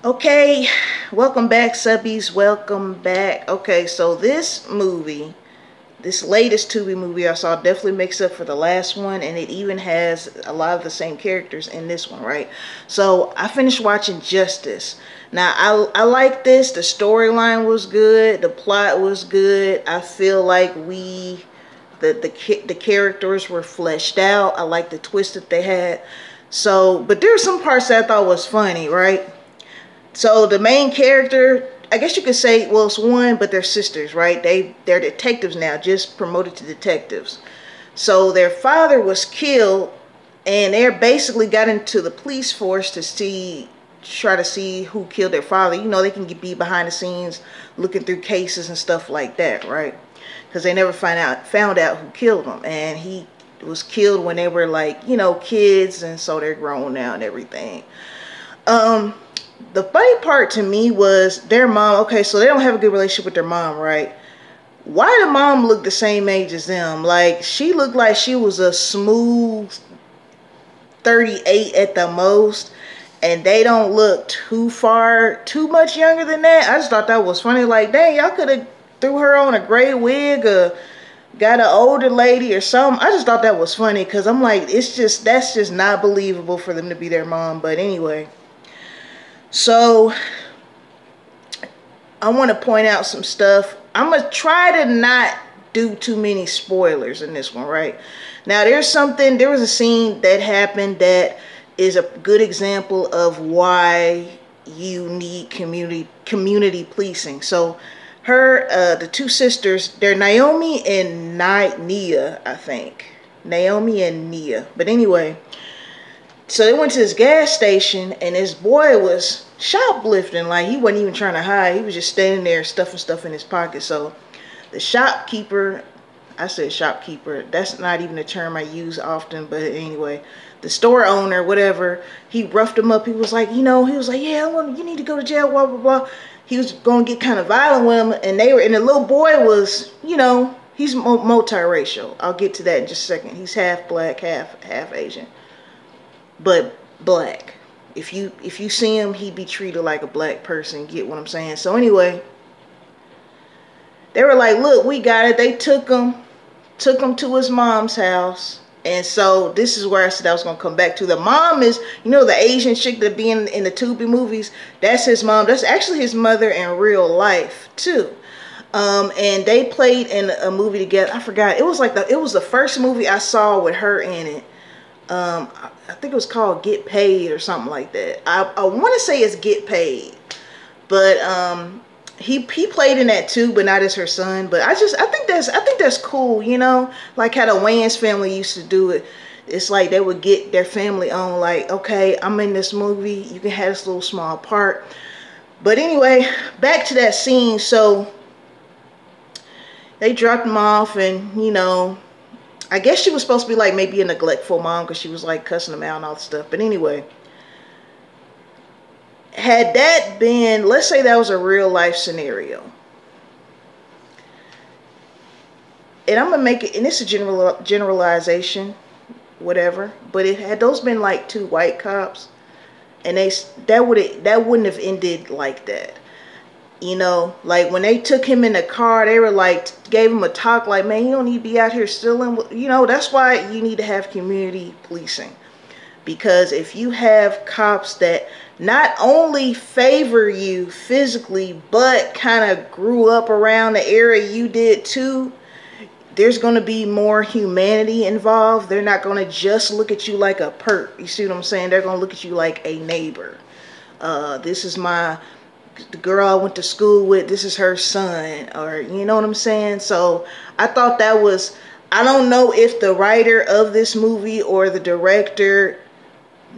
Okay, welcome back, subbies. Welcome back. Okay, so this movie, this latest Tubi movie I saw definitely makes up for the last one, and it even has a lot of the same characters in this one, right? So I finished watching Justice. Now I like this. The storyline was good. The plot was good. I feel like the characters were fleshed out. I like the twist that they had. So, but there's some parts that I thought was funny, right? So the main character, I guess you could say, well, it's one, but they're sisters, right? They're detectives now, just promoted to detectives. So their father was killed, and they're basically got into the police force to try to see who killed their father. You know, they can be behind the scenes, looking through cases and stuff like that, right? Because they never found out who killed him, and he was killed when they were like, kids, and so they're grown now and everything. Um, the funny part to me was their mom. Okay, so they don't have a good relationship with their mom, right? Why the mom look the same age as them? Like, she looked like she was a smooth 38 at the most, and they don't look too much younger than that. I just thought that was funny. Like, dang, y'all could have threw her on a gray wig or got an older lady or something. I just thought that was funny because I'm like, that's just not believable for them to be their mom. But anyway. So, I want to point out some stuff. I'm going to try to not do too many spoilers in this one, right? Now, there was a scene that happened that is a good example of why you need community policing. So, the two sisters, they're Naomi and Nia, I think. Naomi and Nia. But anyway, so they went to this gas station, and this boy was shoplifting. Like, he wasn't even trying to hide. He was just standing there stuffing stuff in his pocket. So the shopkeeper, I said shopkeeper, that's not even a term I use often, but anyway, the store owner, whatever, he roughed him up. He was like, yeah, you need to go to jail, blah, blah, blah. He was going to get kind of violent with him, and the little boy was, he's multiracial. I'll get to that in just a second. He's half black, half Asian. But black. If you see him, he'd be treated like a black person. Get what I'm saying? So anyway, they were like, look, we got it. They took him to his mom's house. And so this is where I said I was going to come back to. The mom is, the Asian chick that be in the Tubi movies. That's his mom. That's actually his mother in real life too. And they played in a movie together. I forgot. It was the first movie I saw with her in it. I think it was called Get Paid or something like that. I want to say it's Get Paid, but he played in that too, but not as her son. But I think that's cool, like how the Wayans family used to do it. It's like they would get their family on, like, okay, I'm in this movie, you can have this little small part. But anyway, back to that scene. So they dropped him off, and I guess she was supposed to be like maybe a neglectful mom because she was like cussing him out and all that stuff. But anyway, had that been, let's say that was a real life scenario. And I'm going to make it, and it's a generalization, whatever. But had those been like two white cops, and that wouldn't have ended like that. Like when they took him in the car, they were like, gave him a talk like, man, you don't need to be out here stealing. That's why you need to have community policing. Because if you have cops that not only favor you physically, but kind of grew up around the area you did too, there's going to be more humanity involved. They're not going to just look at you like a perp. You see what I'm saying? They're going to look at you like a neighbor. This is the girl I went to school with, this is her son, or you know what I'm saying? So I thought that was, I don't know if the writer of this movie or the director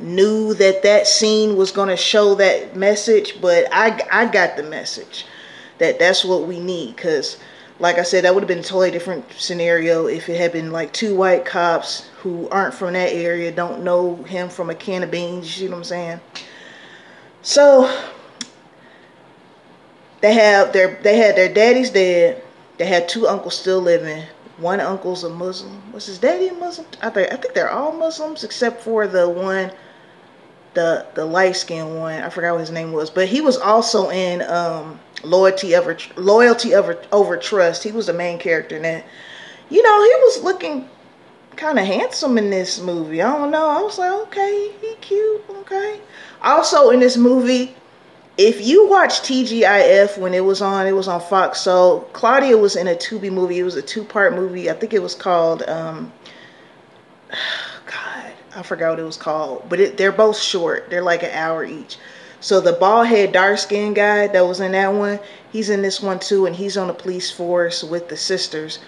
knew that scene was going to show that message, but I got the message that's what we need. Because like I said, that would have been a totally different scenario if it had been like two white cops who aren't from that area, don't know him from a can of beans. You see what I'm saying? So they had their daddy's dead. They had two uncles still living. One uncle's a Muslim. Was his daddy a Muslim? I think they're all Muslims except for the one. the light skinned one. I forgot what his name was, but he was also in Loyalty Over Trust. He was the main character in that. You know, he was looking kind of handsome in this movie. I don't know. I was like, okay, he cute. Okay. Also in this movie, if you watch TGIF when it was on Fox. So Claudia was in a Tubi movie. It was a 2-part movie. I think it was called God, I forgot what it was called. But they're both short. They're like an hour each. So the bald head, dark skinned guy that was in that one, he's in this one too, and he's on the police force with the sisters.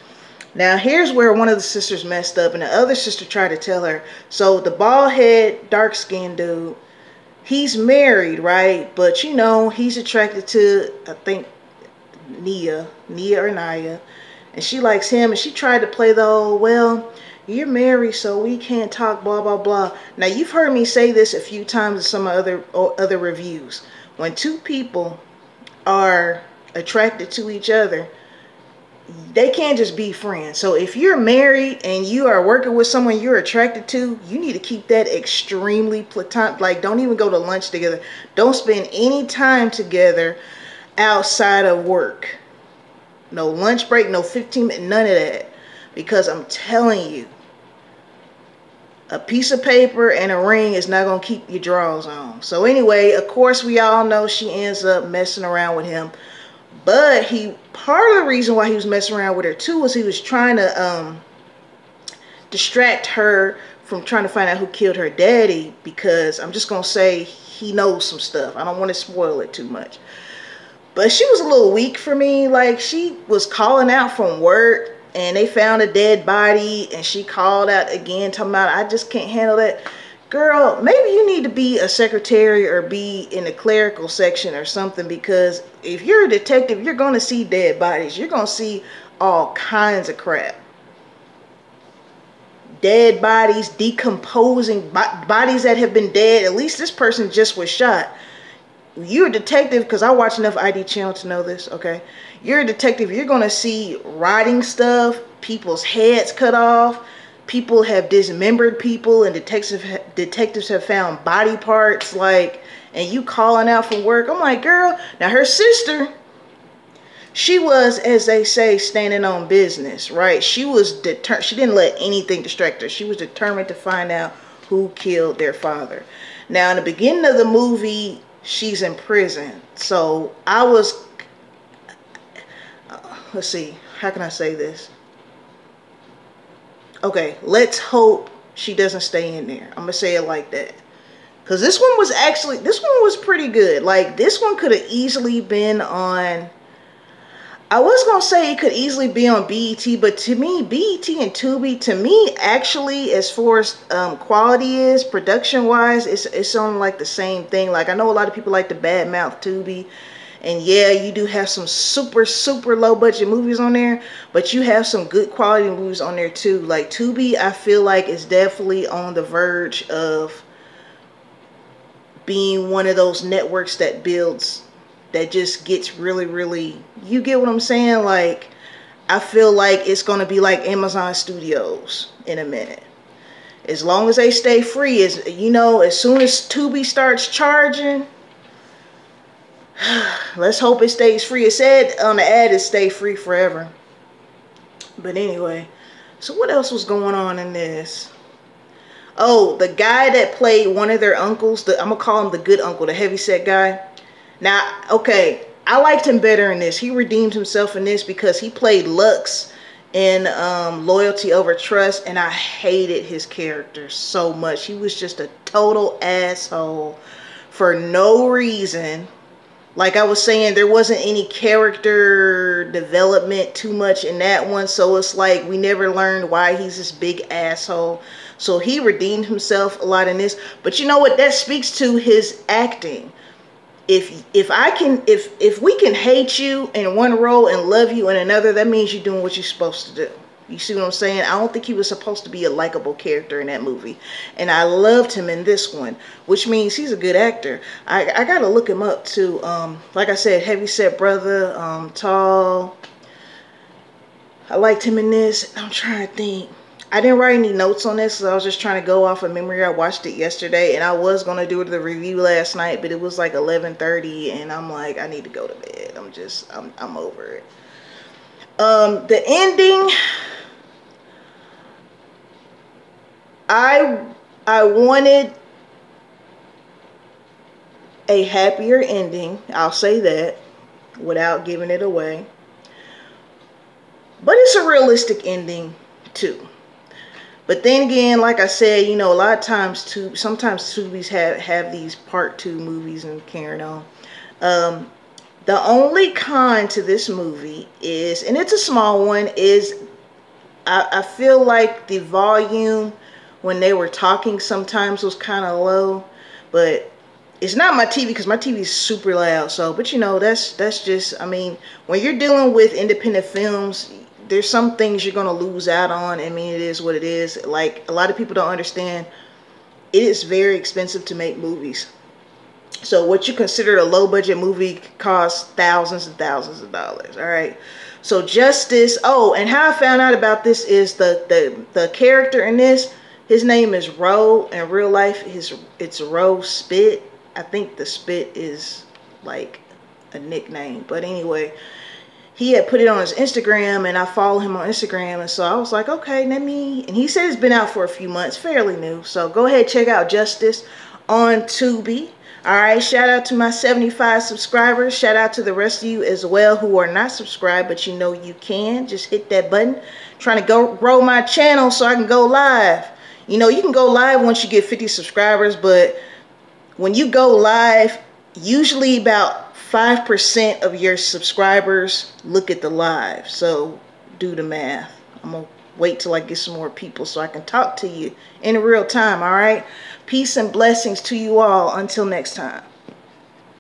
Now here's where one of the sisters messed up, and the other sister tried to tell her. So the bald head, dark skinned dude, he's married, right? But you know, he's attracted to, I think, Nia or Naya, and she likes him, and she tried to play the whole, well, you're married, so we can't talk, blah blah blah. Now you've heard me say this a few times in some other reviews. When two people are attracted to each other, they can't just be friends. So if you're married and you are working with someone you're attracted to, you need to keep that extremely platonic. Like, don't even go to lunch together. Don't spend any time together outside of work. No lunch break, no 15 minutes, none of that. Because I'm telling you, a piece of paper and a ring is not going to keep your drawers on. So anyway, of course, we all know she ends up messing around with him. But part of the reason why he was messing around with her too was he was trying to distract her from trying to find out who killed her daddy, because I'm just going to say he knows some stuff. I don't want to spoil it too much. But she was a little weak for me. Like, she was calling out from work and they found a dead body, and she called out again talking about, I just can't handle that. Girl, maybe you need to be a secretary or be in the clerical section or something, because if you're a detective, you're going to see dead bodies. You're going to see all kinds of crap. Dead bodies, decomposing bodies that have been dead. At least this person just was shot. You're a detective, because I watch enough ID channel to know this, okay? You're a detective. You're going to see rotting stuff, people's heads cut off. People have dismembered people, and detectives have found body parts, like, and you calling out from work. I'm like, girl. Now her sister, she was, as they say, standing on business, right? She was determined. She didn't let anything distract her. She was determined to find out who killed their father. Now in the beginning of the movie, she's in prison. So I was, let's see, how can I say this? Okay, let's hope she doesn't stay in there. I'm going to say it like that. Because this one was pretty good. Like, this one could have easily been on, I was going to say it could easily be on BET, but to me, BET and Tubi, to me, actually, as far as quality is, production-wise, it's on, like, the same thing. Like, I know a lot of people like to badmouth Tubi. And yeah, you do have some super, super low budget movies on there, but you have some good quality movies on there too. Like Tubi, I feel like is definitely on the verge of being one of those networks that just gets really, really, you get what I'm saying? Like, I feel like it's going to be like Amazon Studios in a minute. As long as they stay free, as you know, as soon as Tubi starts charging, let's hope it stays free. It said on the ad it stay free forever. But anyway, so what else was going on in this? Oh, the guy that played one of their uncles, I'm going to call him the good uncle, the heavyset guy. Now, okay, I liked him better in this. He redeemed himself in this because he played Lux in Loyalty Over Trust, and I hated his character so much. He was just a total asshole for no reason. Like I was saying, there wasn't any character development too much in that one. So it's like we never learned why he's this big asshole. So he redeemed himself a lot in this. But you know what? That speaks to his acting. If we can hate you in one role and love you in another, that means you're doing what you're supposed to do. You see what I'm saying? I don't think he was supposed to be a likable character in that movie. And I loved him in this one, which means he's a good actor. I got to look him up too. Like I said, heavyset brother, tall. I liked him in this. I'm trying to think. I didn't write any notes on this, so I was just trying to go off of memory. I watched it yesterday, and I was going to do the review last night, but it was like 11:30, and I'm like, I need to go to bed. I'm over it. The ending, I wanted a happier ending. I'll say that without giving it away. But it's a realistic ending too. But then again, like I said, you know, a lot of times sometimes Tubi's have these part 2 movies and carrying on. The only con to this movie is, and it's a small one, is I feel like the volume when they were talking sometimes was kind of low. But it's not my TV, because my TV is super loud. So, but you know, that's just, I mean, when you're dealing with independent films, there's some things you're going to lose out on. I mean, it is what it is. Like, a lot of people don't understand, it is very expensive to make movies. So what you consider a low budget movie costs thousands and thousands of dollars. All right. So Justice. Oh, and how I found out about this is the character in this, his name is Ro. In real life, it's Ro Spit. I think the Spit is like a nickname. But anyway, he had put it on his Instagram, and I follow him on Instagram, and so I was like, okay, and he said it's been out for a few months, fairly new. So go ahead, check out Justice on Tubi. All right, shout out to my 75 subscribers. Shout out to the rest of you as well who are not subscribed, but you know you can. Just hit that button. Trying to go grow my channel so I can go live. You know, you can go live once you get 50 subscribers, but when you go live, usually about 5% of your subscribers look at the live. So do the math. I'm going to wait till I get some more people so I can talk to you in real time, all right? Peace and blessings to you all. Until next time.